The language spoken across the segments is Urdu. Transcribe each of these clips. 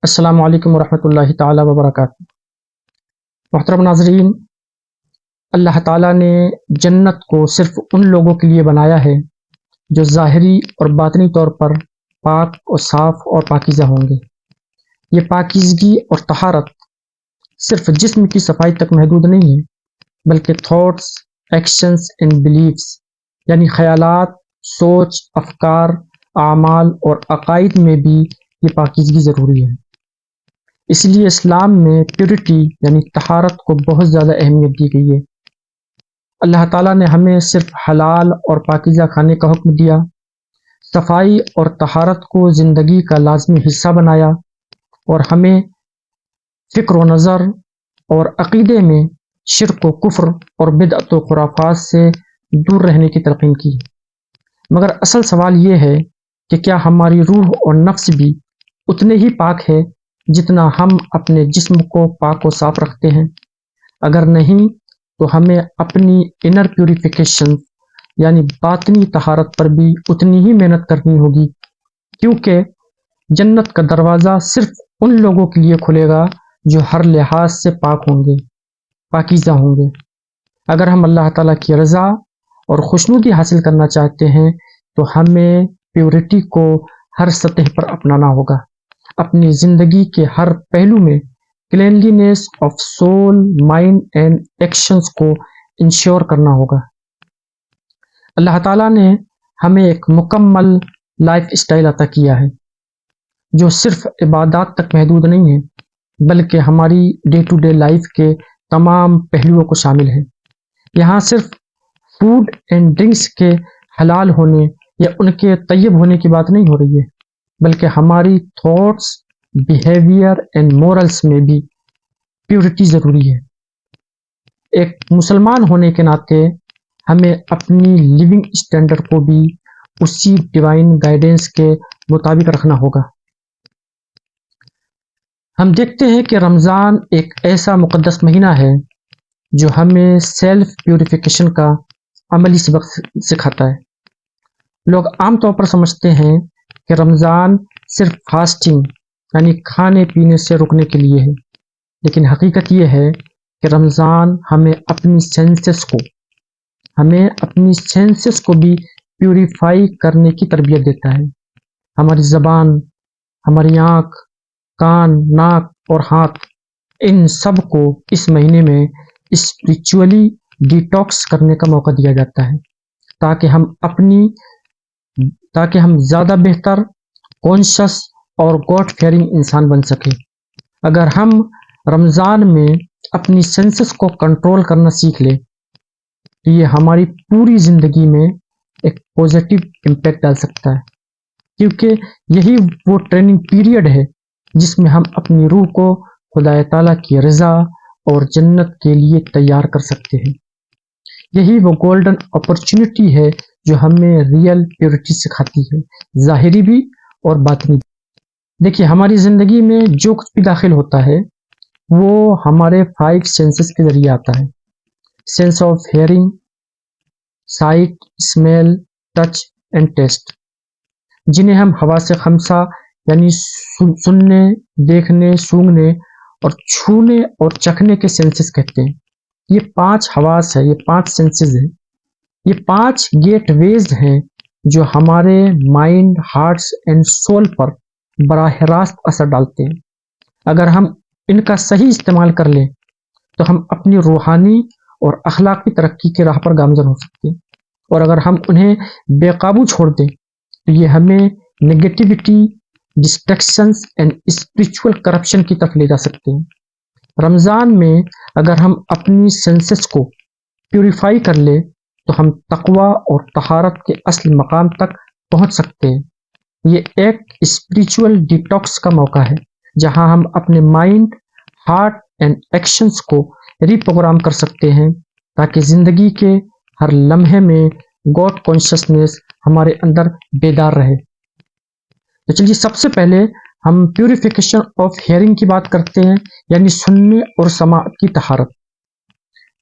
السلام علیکم ورحمۃ اللہ تعالیٰ وبرکاتہ۔ محترم ناظرین، اللہ تعالیٰ نے جنت کو صرف ان لوگوں کے لیے بنایا ہے جو ظاہری اور باطنی طور پر پاک اور صاف اور پاکیزہ ہوں گے۔ یہ پاکیزگی اور طہارت صرف جسم کی صفائی تک محدود نہیں ہے، بلکہ تھاٹس، ایکشنز اینڈ بلیفز، یعنی خیالات، سوچ، افکار، اعمال اور عقائد میں بھی یہ پاکیزگی ضروری ہے۔ اس لیے اسلام میں پیورٹی یعنی طہارت کو بہت زیادہ اہمیت دی گئی ہے۔ اللہ تعالیٰ نے ہمیں صرف حلال اور پاکیزہ کھانے کا حکم دیا، صفائی اور طہارت کو زندگی کا لازمی حصہ بنایا، اور ہمیں فکر و نظر اور عقیدے میں شرک و کفر اور بدعت و خرافات سے دور رہنے کی تلقین کی۔ مگر اصل سوال یہ ہے کہ کیا ہماری روح اور نفس بھی اتنے ہی پاک ہے جتنا ہم اپنے جسم کو پاک و صاف رکھتے ہیں؟ اگر نہیں تو ہمیں اپنی انر پیوریفیکیشن یعنی باطنی طہارت پر بھی اتنی ہی محنت کرنی ہوگی، کیونکہ جنت کا دروازہ صرف ان لوگوں کے لیے کھلے گا جو ہر لحاظ سے پاک ہوں گے، پاکیزہ ہوں گے۔ اگر ہم اللہ تعالیٰ کی رضا اور خوشنودی حاصل کرنا چاہتے ہیں تو ہمیں پیورٹی کو ہر سطح پر اپنانا ہوگا۔ اپنی زندگی کے ہر پہلو میں cleanliness of civil, mind and actions کو انشور کرنا ہوگا۔ اللہ تعالیٰ نے ہمیں ایک مکمل لائف اسٹائل عطا کیا ہے جو صرف عبادات تک محدود نہیں ہے، بلکہ ہماری ڈے ٹو ڈے لائف کے تمام پہلوؤں کو شامل ہے۔ یہاں صرف فوڈ اینڈ ڈرنکس کے حلال ہونے یا ان کے طیب ہونے کی بات نہیں ہو رہی ہے، بلکہ ہماری تھاٹس، بیہیویئر اینڈ مورلس میں بھی پیورٹی ضروری ہے۔ ایک مسلمان ہونے کے ناطے ہمیں اپنی لیونگ اسٹینڈرڈ کو بھی اسی ڈیوائن گائیڈنس کے مطابق رکھنا ہوگا۔ ہم دیکھتے ہیں کہ رمضان ایک ایسا مقدس مہینہ ہے جو ہمیں سیلف پیوریفیکیشن کا عملی سبق سکھاتا ہے۔ لوگ عام طور پر سمجھتے ہیں کہ رمضان صرف فاسٹنگ یعنی کھانے پینے سے رکنے کے لیے ہے، لیکن حقیقت یہ ہے کہ رمضان ہمیں اپنی سینسز کو بھی پیوریفائی کرنے کی تربیت دیتا ہے۔ ہماری زبان، ہماری آنکھ، کان، ناک اور ہاتھ، ان سب کو اس مہینے میں اسپریچولی ڈیٹاکس کرنے کا موقع دیا جاتا ہے تاکہ ہم زیادہ بہتر، کانشس اور گاڈ فیئرنگ انسان بن سکیں۔ اگر ہم رمضان میں اپنی سینسز کو کنٹرول کرنا سیکھ لیں تو یہ ہماری پوری زندگی میں ایک پازیٹیو امپیکٹ ڈال سکتا ہے، کیونکہ یہی وہ ٹریننگ پیریڈ ہے جس میں ہم اپنی روح کو خدا تعالیٰ کی رضا اور جنت کے لیے تیار کر سکتے ہیں۔ یہی وہ گولڈن اپرچونٹی ہے جو ہمیں ریئل پیورٹی سکھاتی ہے، ظاہری بھی اور باطنی بھی۔ دیکھیے، ہماری زندگی میں جو کچھ بھی داخل ہوتا ہے وہ ہمارے 5 سینسز کے ذریعے آتا ہے۔ Sense of hearing, sight, smell, touch and taste, جنہیں ہم حواس خمسہ یعنی سننے، دیکھنے، سونگھنے اور چھونے اور چکھنے کے سینسز کہتے ہیں۔ یہ 5 حواس ہے، یہ 5 سینسز ہیں، یہ 5 گیٹ ویز ہیں جو ہمارے مائنڈ، ہارٹس اینڈ سول پر براہ راست اثر ڈالتے ہیں۔ اگر ہم ان کا صحیح استعمال کر لیں تو ہم اپنی روحانی اور اخلاقی ترقی کے راہ پر گامزن ہو سکتے ہیں، اور اگر ہم انہیں بے قابو چھوڑ دیں تو یہ ہمیں negativity, distractions and spiritual corruption کی طرف لے جا سکتے ہیں۔ رمضان میں اگر ہم اپنی سینسز کو پیوریفائی کر لیں تو ہم تقویٰ اور طہارت کے اصل مقام تک پہنچ سکتے ہیں۔ یہ ایک اسپریچول ڈیٹاکس کا موقع ہے جہاں ہم اپنے مائنڈ، ہارٹ اینڈ ایکشنز کو ری پروگرام کر سکتے ہیں تاکہ زندگی کے ہر لمحے میں گاڈ کانشسنس ہمارے اندر بیدار رہے۔ تو چلیے، سب سے پہلے ہم پیوریفیکیشن آف ہیئرنگ کی بات کرتے ہیں، یعنی سننے اور سماعت کی طہارت۔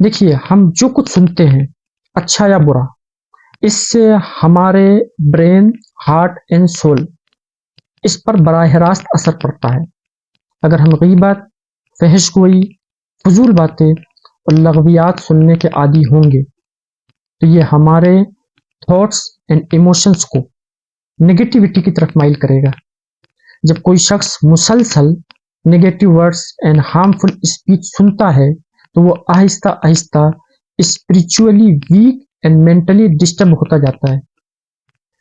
دیکھیے، ہم جو کچھ سنتے ہیں، اچھا یا برا، اس سے ہمارے برین، ہارٹ اینڈ سول، اس پر براہ راست اثر پڑتا ہے۔ اگر ہم غیبت، فحش گوئی، فضول باتیں اور لغویات سننے کے عادی ہوں گے تو یہ ہمارے تھاٹس اینڈ ایموشنس کو نگیٹیوٹی کی طرف مائل کرے گا۔ جب کوئی شخص مسلسل negative words and harmful speech سنتا ہے تو وہ آہستہ آہستہ spiritually weak and mentally disturb ہوتا جاتا ہے۔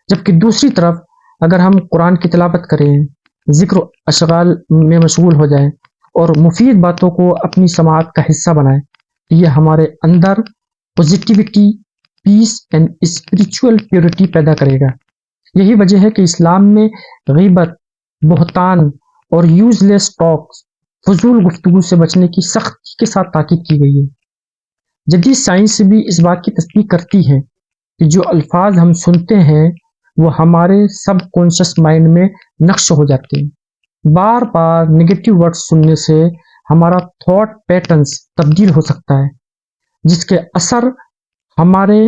جبکہ دوسری طرف اگر ہم قرآن کی تلاوت کریں، ذکر و اشغال میں مشغول ہو جائیں اور مفید باتوں کو اپنی سماعت کا حصہ بنائیں تو یہ ہمارے اندر positivity, peace and spiritual purity پیدا کرے گا۔ یہی وجہ ہے کہ اسلام میں غیبت، بہتان اور یوز لیس ٹاک، فضول گفتگو سے بچنے کی سختی کے ساتھ تاکید کی گئی ہے۔ جدید سائنس بھی اس بات کی تصدیق کرتی ہے کہ جو الفاظ ہم سنتے ہیں وہ ہمارے سب کانشیس مائنڈ میں نقش ہو جاتے ہیں۔ بار بار نگیٹو ورڈ سننے سے ہمارا تھاٹ پیٹرنز تبدیل ہو سکتا ہے، جس کے اثر ہمارے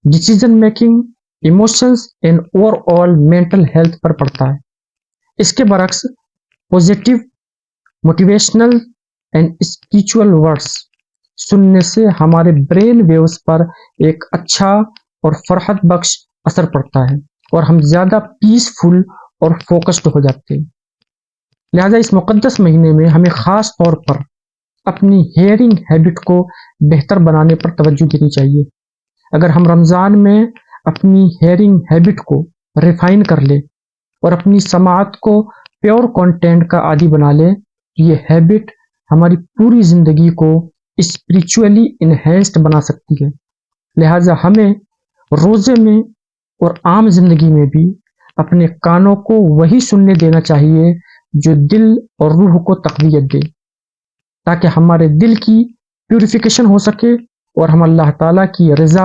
decision making, emotions and overall mental health پر پڑتا ہے۔ اس کے برعکس positive, motivational and spiritual words سننے سے ہمارے برین ویوز پر ایک اچھا اور فرحت بخش اثر پڑتا ہے اور ہم زیادہ پیسفل اور فوکسڈ ہو جاتے ہیں۔ لہذا اس مقدس مہینے میں ہمیں خاص طور پر اپنی ہیئرنگ ہیبٹ کو بہتر بنانے پر توجہ دینی چاہیے۔ اگر ہم رمضان میں اپنی ہیئرنگ ہیبٹ کو ریفائن کر لیں اور اپنی سماعت کو پیور کنٹینٹ کا عادی بنا لیں تو یہ ہیبٹ ہماری پوری زندگی کو اسپریچولی انہینسڈ بنا سکتی ہے۔ لہٰذا ہمیں روزے میں اور عام زندگی میں بھی اپنے کانوں کو وہی سننے دینا چاہیے جو دل اور روح کو تقویت دے، تاکہ ہمارے دل کی پیوریفیکیشن ہو سکے اور ہم اللہ تعالیٰ کی رضا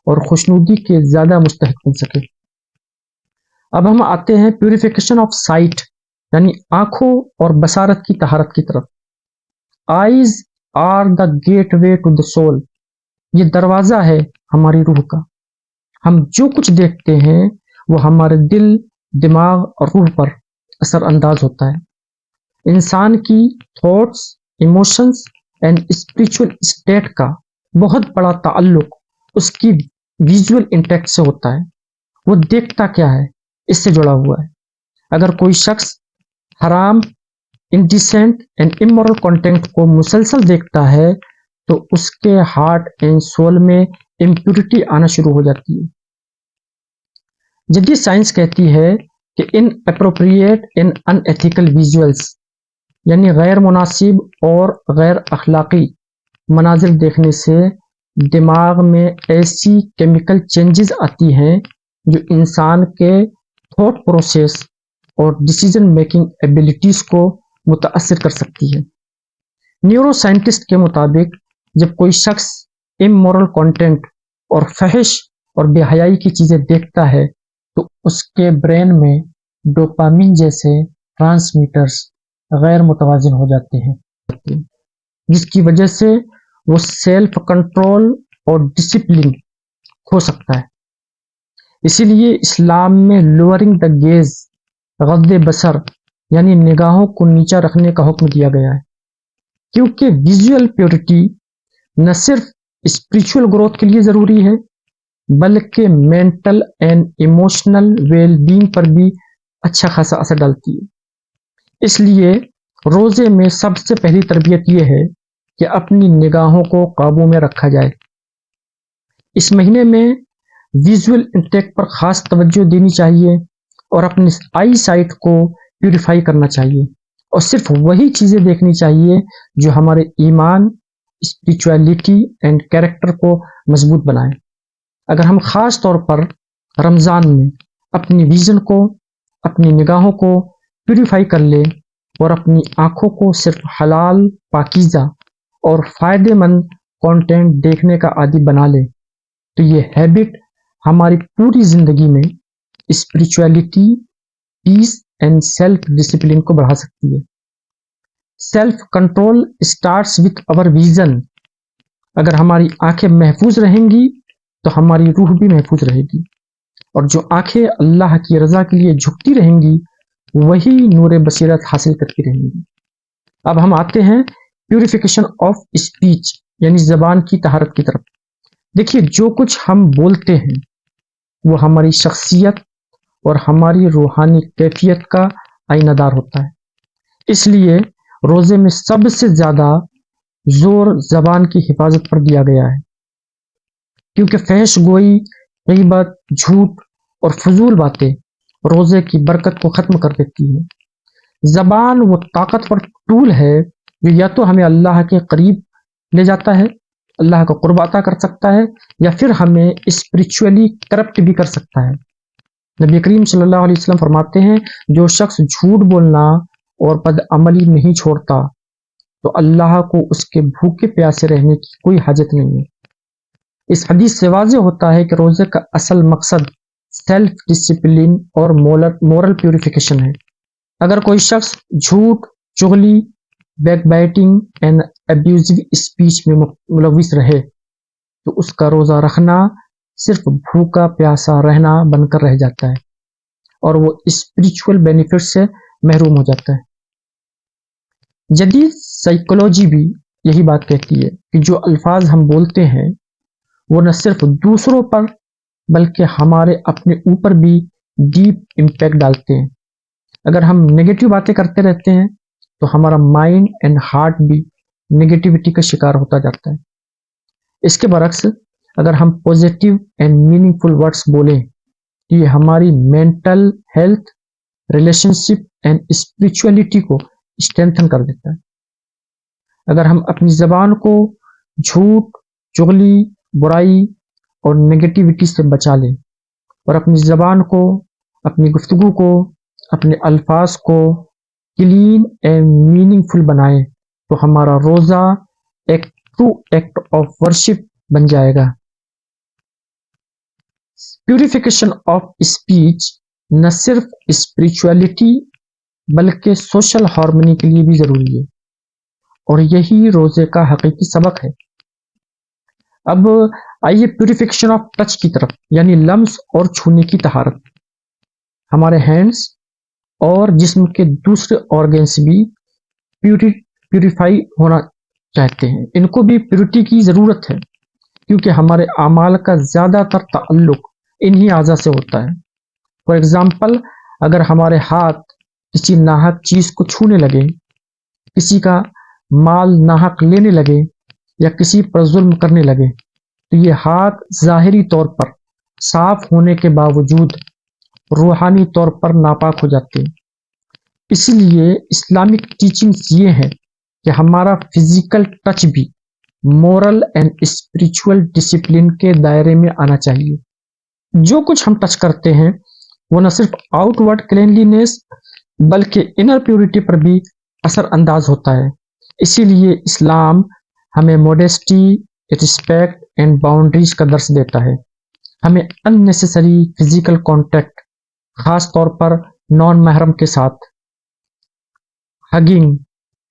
اور خوشنودی کے زیادہ مستحق بن سکے۔ اب ہم آتے ہیں پیوریفیکیشن آف سائٹ، یعنی آنکھوں اور بصارت کی طہارت کی طرف۔ Eyes are the gateway to the soul, یہ دروازہ ہے ہماری روح کا۔ ہم جو کچھ دیکھتے ہیں وہ ہمارے دل، دماغ اور روح پر اثر انداز ہوتا ہے۔ انسان کی thoughts, emotions and spiritual state کا بہت بڑا تعلق اس کی ویژول انٹیکٹ سے ہوتا ہے۔ وہ دیکھتا کیا ہے اس سے جڑا ہوا ہے۔ اگر کوئی شخص حرام، انڈیسینٹ اینڈ امورل کنٹینٹ کو مسلسل دیکھتا ہے تو اس کے ہارٹ اینڈ سول میں امپیورٹی آنا شروع ہو جاتی ہے۔ جدید سائنس کہتی ہے کہ inappropriate and unethical visuals, یعنی غیر مناسب اور غیر اخلاقی مناظر دیکھنے سے دماغ میں ایسی کیمیکل چینجز آتی ہیں جو انسان کے تھاٹ پروسیس اور ڈیسیژن میکنگ ایبیلٹیز کو متاثر کر سکتی ہے۔ نیورو سائنٹسٹ کے مطابق جب کوئی شخص امورل کنٹینٹ اور فحش اور بے حیائی کی چیزیں دیکھتا ہے تو اس کے برین میں ڈوپامین جیسے ٹرانسمیٹرز غیر متوازن ہو جاتے ہیں، جس کی وجہ سے وہ سیلف کنٹرول اور ڈسپلن کھو سکتا ہے۔ اسی لیے اسلام میں لوورنگ دا گیز، غض بصر یعنی نگاہوں کو نیچا رکھنے کا حکم دیا گیا ہے، کیونکہ ویژول پیورٹی نہ صرف اسپریچول گروتھ کے لیے ضروری ہے بلکہ mental and emotional well being پر بھی اچھا خاصا اثر ڈالتی ہے۔ اس لیے روزے میں سب سے پہلی تربیت یہ ہے کہ اپنی نگاہوں کو قابو میں رکھا جائے۔ اس مہینے میں ویژول انٹیک پر خاص توجہ دینی چاہیے اور اپنی آئی سائٹ کو پیوریفائی کرنا چاہیے اور صرف وہی چیزیں دیکھنی چاہیے جو ہمارے ایمان، اسپریچولیٹی اینڈ کیریکٹر کو مضبوط بنائیں۔ اگر ہم خاص طور پر رمضان میں اپنی ویژن کو، اپنی نگاہوں کو پیوریفائی کر لیں اور اپنی آنکھوں کو صرف حلال، پاکیزہ اور فائدے مند کنٹینٹ دیکھنے کا عادی بنا لیں تو یہ ہیبٹ ہماری پوری زندگی میں spirituality, piece and self discipline کو بڑھا سکتی ہے۔ سیلف کنٹرول اسٹارٹس وتھ اور ویژن۔ اگر ہماری آنکھیں محفوظ رہیں گی تو ہماری روح بھی محفوظ رہے گی، اور جو آنکھیں اللہ کی رضا کے لیے جھکتی رہیں گی وہی نور بصیرت حاصل کرتی رہیں گی۔ اب ہم آتے ہیں پیوریفیکیشن آف اسپیچ یعنی زبان کی طہارت کی طرف. دیکھیے جو کچھ ہم بولتے ہیں وہ ہماری شخصیت اور ہماری روحانی کیفیت کا آئینہ دار ہوتا ہے. اس لیے روزے میں سب سے زیادہ زور زبان کی حفاظت پر دیا گیا ہے، کیونکہ فحش گوئی، غیبت، جھوٹ اور فضول باتیں روزے کی برکت کو ختم کر دیتی ہے. زبان وہ طاقتور ٹول ہے جو یا تو ہمیں اللہ کے قریب لے جاتا ہے، اللہ کا قرب عطا کر سکتا ہے، یا پھر ہمیں اسپرچولی کرپٹ بھی کر سکتا ہے. نبی کریم صلی اللہ علیہ وسلم فرماتے ہیں جو شخص جھوٹ بولنا اور بد عملی نہیں چھوڑتا تو اللہ کو اس کے بھوکے پیاسے رہنے کی کوئی حاجت نہیں ہے. اس حدیث سے واضح ہوتا ہے کہ روزے کا اصل مقصد سیلف ڈسپلن اور مورل پیوریفیکیشن ہے. اگر کوئی شخص جھوٹ، چغلی، backbiting and abusive speech میں ملوث رہے تو اس کا روزہ رکھنا صرف بھوکا پیاسا رہنا بن کر رہ جاتا ہے اور وہ اسپرچول بینیفٹ سے محروم ہو جاتا ہے. جدید سائیکولوجی بھی یہی بات کہتی ہے کہ جو الفاظ ہم بولتے ہیں وہ نہ صرف دوسروں پر بلکہ ہمارے اپنے اوپر بھی ڈیپ امپیکٹ ڈالتے ہیں. اگر ہم نگیٹو باتیں کرتے رہتے ہیں تو ہمارا مائنڈ اینڈ ہارٹ بھی نگیٹیوٹی کا شکار ہوتا جاتا ہے. اس کے برعکس اگر ہم positive and meaningful words بولیں تو یہ ہماری mental health, relationship and spirituality کو اسٹرینتھن کر دیتا ہے. اگر ہم اپنی زبان کو جھوٹ، چغلی، برائی اور نگیٹیوٹی سے بچا لیں اور اپنی زبان کو، اپنی گفتگو کو، اپنے الفاظ کو کلین اینڈ میننگ فل بنائیں تو ہمارا روزہ ایک ٹرو ایکٹ آف ورشپ بن جائے گا. پیوریفیکیشن آف اسپیچ نہ صرف اسپرچولیٹی بلکہ سوشل ہارمونی کے لیے بھی ضروری ہے اور یہی روزے کا حقیقی سبق ہے. اب آئیے پیوریفیکیشن آف ٹچ کی طرف یعنی لمس اور چھونے کی طہارت. ہمارے ہینڈز اور جسم کے دوسرے آرگنس بھی پیوریفائی ہونا چاہتے ہیں. ان کو بھی پیورٹی کی ضرورت ہے کیونکہ ہمارے اعمال کا زیادہ تر تعلق انہی اعضاء سے ہوتا ہے. فار ایگزامپل اگر ہمارے ہاتھ کسی ناحق چیز کو چھونے لگے، کسی کا مال ناحق لینے لگے یا کسی پر ظلم کرنے لگے تو یہ ہاتھ ظاہری طور پر صاف ہونے کے باوجود روحانی طور پر ناپاک ہو جاتے ہیں. اسی لیے اسلامک ٹیچنگز یہ ہے کہ ہمارا فزیکل ٹچ بھی مورل اینڈ اسپرچول ڈسپلن کے دائرے میں آنا چاہیے. جو کچھ ہم ٹچ کرتے ہیں وہ نہ صرف آؤٹ ورڈ کلینلینس بلکہ انر پیورٹی پر بھی اثر انداز ہوتا ہے. اسی لیے اسلام ہمیں موڈیسٹی، رسپیکٹ اینڈ باؤنڈریز کا درس دیتا ہے. ہمیں ان نیسیسری فزیکل کانٹیکٹ، خاص طور پر نان محرم کے ساتھ ہگنگ،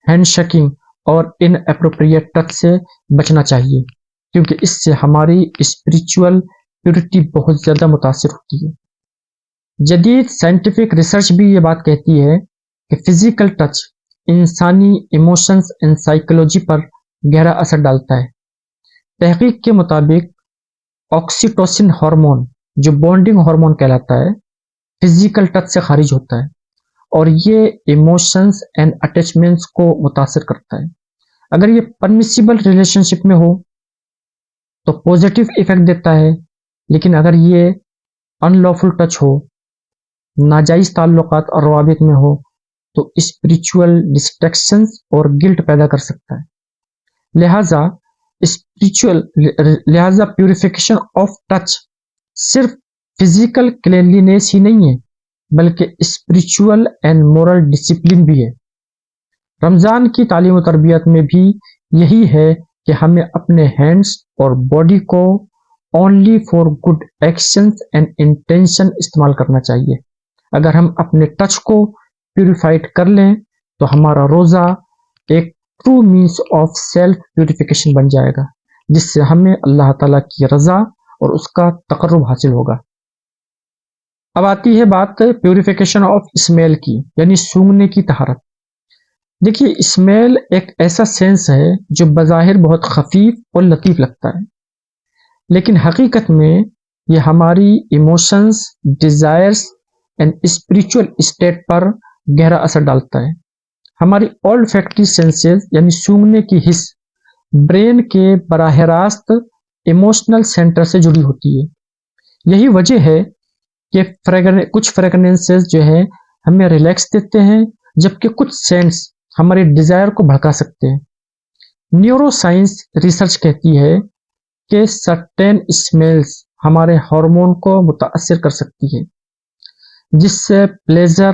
ہینڈ شیکنگ اور ان اپروپریٹ ٹچ سے بچنا چاہیے کیونکہ اس سے ہماری اسپرچول پیورٹی بہت زیادہ متاثر ہوتی ہے. جدید سائنٹیفک ریسرچ بھی یہ بات کہتی ہے کہ فزیکل ٹچ انسانی ایموشنز اینڈ سائیکولوجی پر گہرا اثر ڈالتا ہے. تحقیق کے مطابق آکسیٹوسن ہارمون جو بانڈنگ ہارمون کہلاتا ہے فزیکل ٹچ سے خارج ہوتا ہے اور یہ ایموشنز اینڈ اٹیچمنٹس کو متاثر کرتا ہے. اگر یہ پرمیسیبل ریلیشن شپ میں ہو تو پوزیٹیو ایفیکٹ دیتا ہے، لیکن اگر یہ ان لافل ٹچ ہو، ناجائز تعلقات اور روابط میں ہو تو اسپرچول ڈسٹریکشنز اور گلٹ پیدا کر سکتا ہے. لہذا پیوریفیکیشن آف ٹچ صرف فزیکل کلینلینس ہی نہیں ہے بلکہ اسپرچول اینڈ مورل ڈسپلن بھی ہے. رمضان کی تعلیم و تربیت میں بھی یہی ہے کہ ہمیں اپنے ہینڈز اور باڈی کو only for good actions and intention استعمال کرنا چاہیے. اگر ہم اپنے ٹچ کو پیوریفائڈ کر لیں تو ہمارا روزہ ایک true means of self purification بن جائے گا جس سے ہمیں اللہ تعالیٰ کی رضا اور اس کا تقرب حاصل ہوگا. اب آتی ہے بات پیوریفیکیشن آف اسمیل کی یعنی سونگنے کی طہارت. دیکھیے اسمیل ایک ایسا سینس ہے جو بظاہر بہت خفیف اور لطیف لگتا ہے، لیکن حقیقت میں یہ ہماری emotions, desires and spiritual state پر گہرا اثر ڈالتا ہے۔ ہماری olfactory سینسز یعنی سونگھنے کی حس برین کے براہ راست ایموشنل سینٹر سے جڑی ہوتی ہے۔ یہی وجہ ہے کہ کچھ فریگرنسز جو ہے ہمیں ریلیکس دیتے ہیں، جبکہ کچھ سینٹس ہمارے ڈیزائر کو بھڑکا سکتے ہیں۔ نیورو سائنس ریسرچ کہتی ہے کہ سرٹین اسمیلز ہمارے ہارمون کو متاثر کر سکتی ہے، جس سے پلیزر،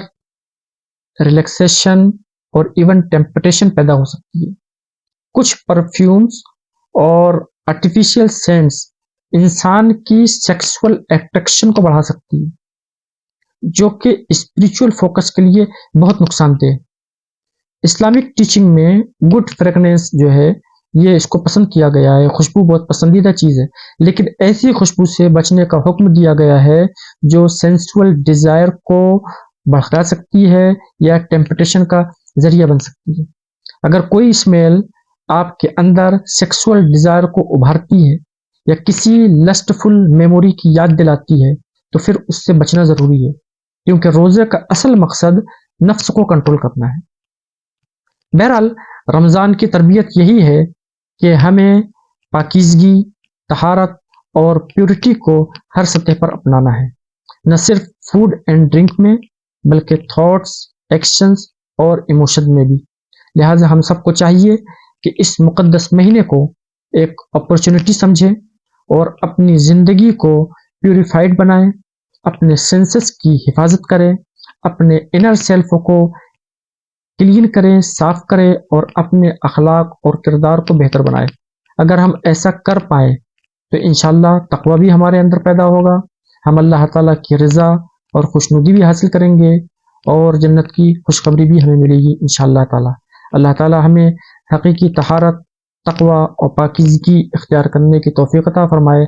ریلیکسیشن اور ایون ٹیمپٹیشن پیدا ہو سکتی ہے۔ کچھ پرفیومز اور آرٹیفیشیل سینٹس انسان کی سیکسول اٹریکشن کو بڑھا سکتی ہے، جو کہ اسپریچول فوکس کے لیے بہت نقصان دہ ہے۔ اسلامک ٹیچنگ میں گڈ فریگرنس جو ہے یہ اس کو پسند کیا گیا ہے، خوشبو بہت پسندیدہ چیز ہے، لیکن ایسی خوشبو سے بچنے کا حکم دیا گیا ہے جو سینسول ڈیزائر کو بڑھا سکتی ہے یا ٹیمپٹیشن کا ذریعہ بن سکتی ہے۔ اگر کوئی اسمیل آپ کے اندر سیکسول ڈیزائر کو ابھارتی ہے یا کسی لسٹ فل میموری کی یاد دلاتی ہے تو پھر اس سے بچنا ضروری ہے، کیونکہ روزے کا اصل مقصد نفس کو کنٹرول کرنا ہے۔ بہرحال رمضان کی تربیت یہی ہے کہ ہمیں پاکیزگی، طہارت اور پیورٹی کو ہر سطح پر اپنانا ہے، نہ صرف فوڈ اینڈ ڈرنک میں بلکہ تھاٹس، ایکشنز اور ایموشن میں بھی۔ لہٰذا ہم سب کو چاہیے کہ اس مقدس مہینے کو ایک اپرچونٹی سمجھیں اور اپنی زندگی کو پیوریفائڈ بنائیں، اپنے سینسز کی حفاظت کریں، اپنے انر سیلف کو کلین کریں، صاف کریں اور اپنے اخلاق اور کردار کو بہتر بنائیں۔ اگر ہم ایسا کر پائیں تو انشاءاللہ تقوی بھی ہمارے اندر پیدا ہوگا، ہم اللہ تعالیٰ کی رضا اور خوشنودی بھی حاصل کریں گے اور جنت کی خوشخبری بھی ہمیں ملے گی انشاءاللہ تعالیٰ۔ اللہ تعالیٰ ہمیں حقیقی طہارت، تقوی اور پاکیزگی اختیار کرنے کی توفیق عطا فرمائے،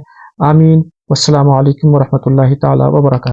آمین۔ والسلام علیکم ورحمۃ اللہ تعالیٰ وبرکاتہ۔